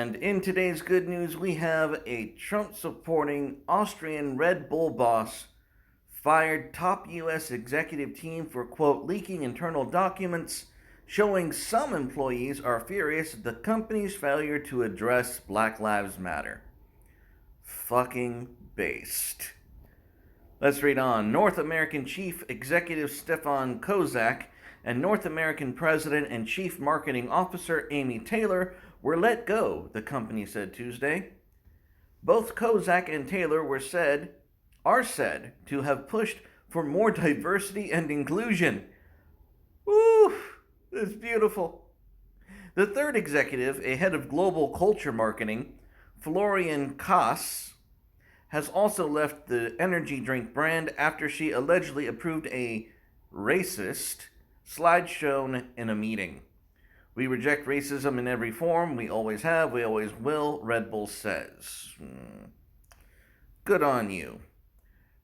And in today's good news, we have a Trump supporting Austrian Red Bull boss fired top U.S. executive team for, quote, leaking internal documents showing some employees are furious at the company's failure to address Black Lives Matter. Fucking based. Let's read on. North American Chief Executive Stefan Kozak and North American President and Chief Marketing Officer Amy Taylor were let go, the company said Tuesday. Both Kozak and Taylor are said to have pushed for more diversity and inclusion. Woo! That's beautiful. The third executive, a head of global culture marketing, Florian Kaas, has also left the energy drink brand after she allegedly approved a racist slide shown in a meeting. We reject racism in every form. We always have. We always will, Red Bull says. Good on you.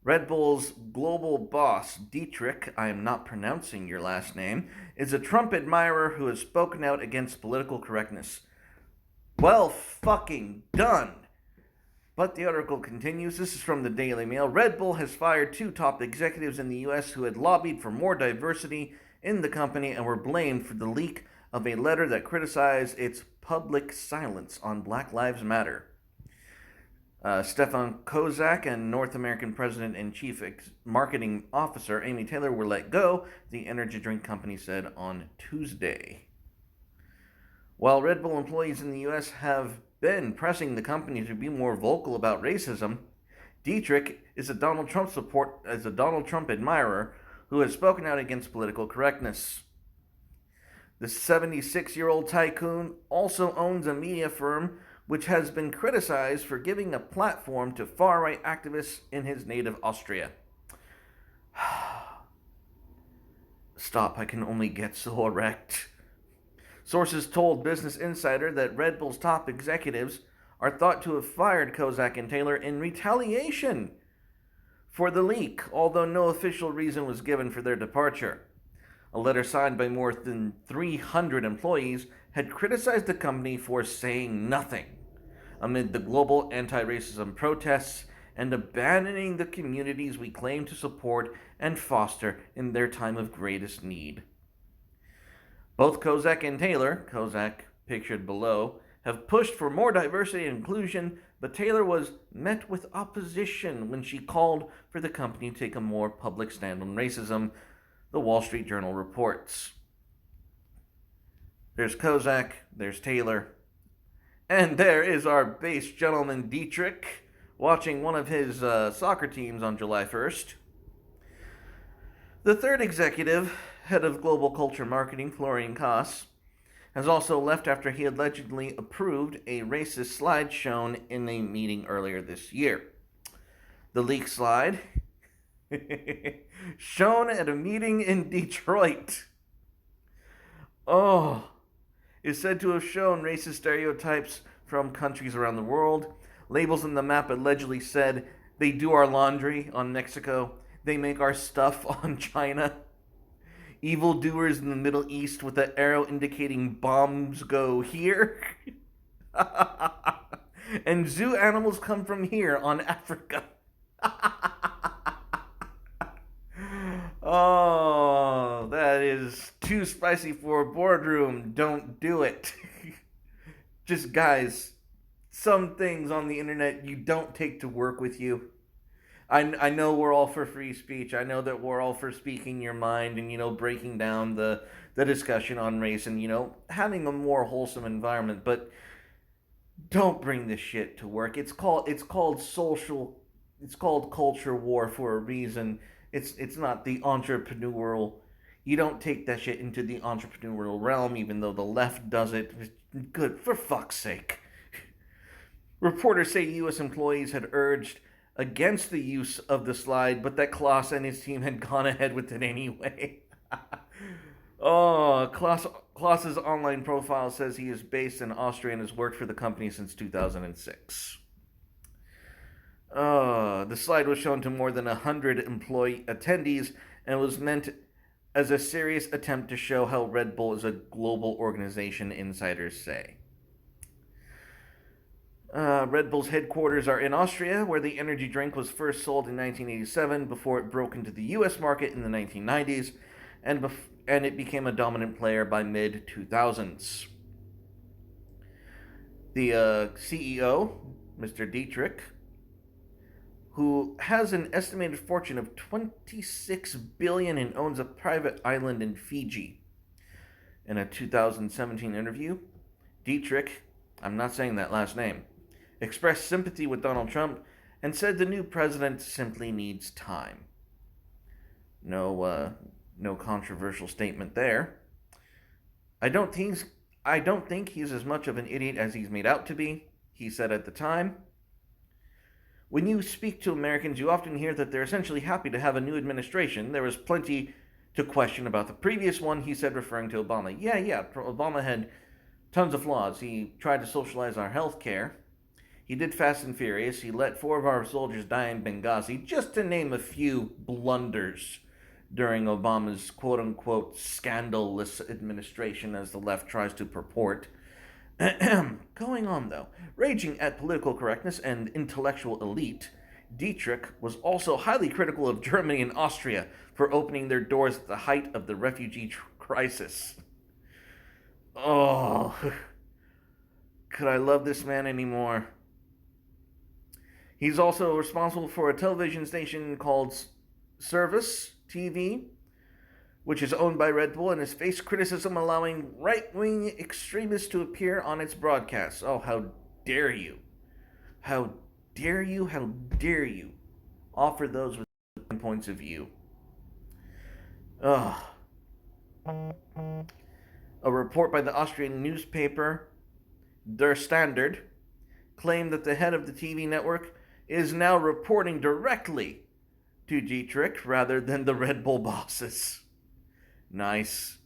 Red Bull's global boss, Dietrich, I am not pronouncing your last name, is a Trump admirer who has spoken out against political correctness. Well fucking done. But the article continues. This is from the Daily Mail. Red Bull has fired 2 top executives in the U.S. who had lobbied for more diversity in the company and were blamed for the leak of a letter that criticized its public silence on Black Lives Matter. Stefan Kozak and North American President and Chief Marketing Officer Amy Taylor were let go, the energy drink company said on Tuesday. While Red Bull employees in the U.S. have been pressing the company to be more vocal about racism, Dietrich is a Donald Trump admirer who has spoken out against political correctness. The 76-year-old tycoon also owns a media firm which has been criticized for giving a platform to far-right activists in his native Austria. Stop, I can only get so erect. Sources told Business Insider that Red Bull's top executives are thought to have fired Kozak and Taylor in retaliation for the leak, although no official reason was given for their departure. A letter signed by more than 300 employees had criticized the company for saying nothing amid the global anti-racism protests and abandoning the communities we claim to support and foster in their time of greatest need. Both Kozak and Taylor, Kozak pictured below, have pushed for more diversity and inclusion, but Taylor was met with opposition when she called for the company to take a more public stand on racism, the Wall Street Journal reports. There's Kozak, there's Taylor, and there is our base gentleman Dietrich watching one of his soccer teams on July 1st. The third executive, head of global culture marketing, Florian Kaas, has also left after he allegedly approved a racist slide shown in a meeting earlier this year. The leaked slide shown at a meeting in Detroit. Is said to have shown racist stereotypes from countries around the world. Labels on the map allegedly said, they do our laundry on Mexico, they make our stuff on China. Evildoers in the Middle East with an arrow indicating bombs go here. And zoo animals come from here on Africa. Oh, that is too spicy for a boardroom. Don't do it. Just, guys, some things on the internet you don't take to work with you. I know we're all for free speech. I know that we're all for speaking your mind and, breaking down the discussion on race and, having a more wholesome environment. But don't bring this shit to work. It's called culture war for a reason. It's not the entrepreneurial. You don't take that shit into the entrepreneurial realm, even though the left does it. Good, for fuck's sake. Reporters say U.S. employees had urged against the use of the slide, but that Klaas and his team had gone ahead with it anyway. Klaas's online profile says he is based in Austria and has worked for the company since 2006. The slide was shown to more than 100 employee attendees and was meant as a serious attempt to show how Red Bull is a global organization, insiders say. Red Bull's headquarters are in Austria, where the energy drink was first sold in 1987 before it broke into the US market in the 1990s, and it became a dominant player by mid 2000s. The CEO, Mr. Dietrich, who has an estimated fortune of 26 billion and owns a private island in Fiji. In a 2017 interview, Dietrich, I'm not saying that last name, expressed sympathy with Donald Trump and said the new president simply needs time. No controversial statement there. I don't think he's as much of an idiot as he's made out to be, he said at the time. When you speak to Americans, you often hear that they're essentially happy to have a new administration. There was plenty to question about the previous one, he said, referring to Obama. Yeah, Obama had tons of flaws. He tried to socialize our health care. He did Fast and Furious. He let 4 of our soldiers die in Benghazi, just to name a few blunders during Obama's quote-unquote scandalous administration, as the left tries to purport. Going on, though, raging at political correctness and intellectual elite, Dietrich was also highly critical of Germany and Austria for opening their doors at the height of the refugee crisis. Oh, could I love this man anymore? He's also responsible for a television station called Service TV, which is owned by Red Bull and has faced criticism allowing right-wing extremists to appear on its broadcasts. Oh, how dare you! How dare you! How dare you offer those with points of view? Ugh. A report by the Austrian newspaper Der Standard claimed that the head of the TV network is now reporting directly to Dietrich rather than the Red Bull bosses. Nice.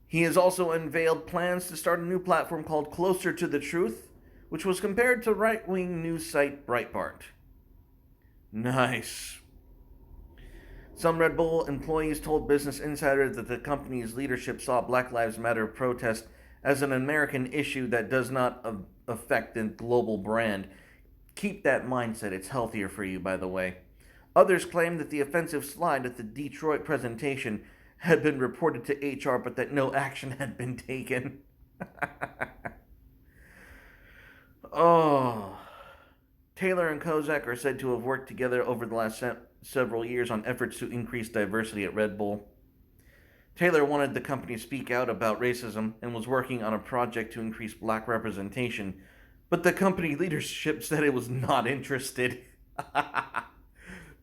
He has also unveiled plans to start a new platform called Closer to the Truth, which was compared to right-wing news site Breitbart. Nice. Some Red Bull employees told Business Insider that the company's leadership saw Black Lives Matter protest as an American issue that does not affect the global brand. Keep that mindset. It's healthier for you, by the way. Others claim that the offensive slide at the Detroit presentation had been reported to HR, but that no action had been taken. Oh. Taylor and Kozak are said to have worked together over the last several years on efforts to increase diversity at Red Bull. Taylor wanted the company to speak out about racism and was working on a project to increase black representation, but the company leadership said it was not interested.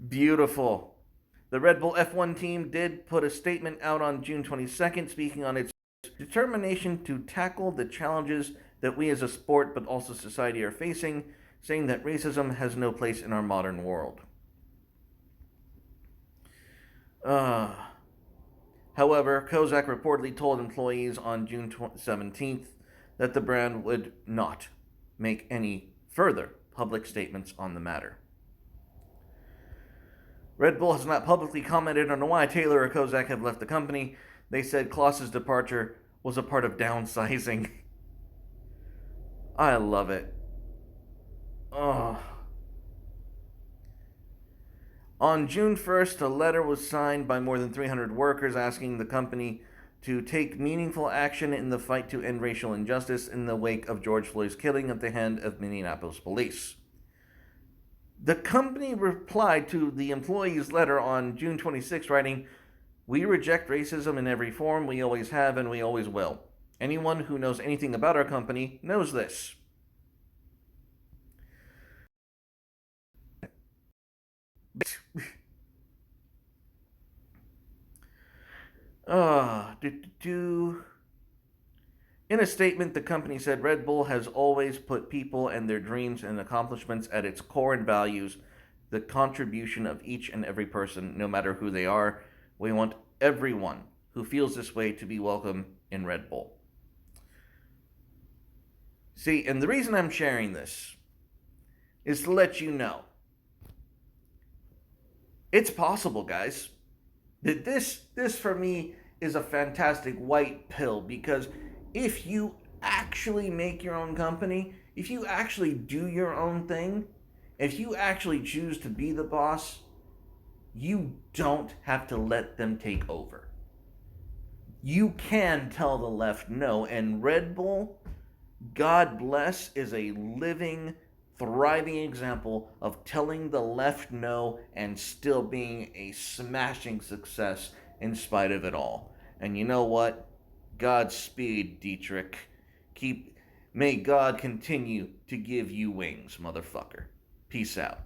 Beautiful. The Red Bull F1 team did put a statement out on June 22nd speaking on its determination to tackle the challenges that we as a sport but also society are facing, saying that racism has no place in our modern world. However, Kozak reportedly told employees on June 17th that the brand would not make any further public statements on the matter. Red Bull has not publicly commented on why Taylor or Kozak have left the company. They said Klaus's departure was a part of downsizing. I love it. Oh. On June 1st, a letter was signed by more than 300 workers asking the company to take meaningful action in the fight to end racial injustice in the wake of George Floyd's killing at the hand of Minneapolis police. The company replied to the employees' letter on June 26, writing, "We reject racism in every form. We always have and we always will. Anyone who knows anything about our company knows this." In a statement, the company said Red Bull has always put people and their dreams and accomplishments at its core and values the contribution of each and every person, no matter who they are. We want everyone who feels this way to be welcome in Red Bull. See, and the reason I'm sharing this is to let you know it's possible, guys. This for me is a fantastic white pill, because if you actually make your own company, if you actually do your own thing, if you actually choose to be the boss, you don't have to let them take over. You can tell the left no, and Red Bull, God bless, is a living, thriving example of telling the left no and still being a smashing success in spite of it all. And you know what? Godspeed, Dietrich. May God continue to give you wings, motherfucker. Peace out.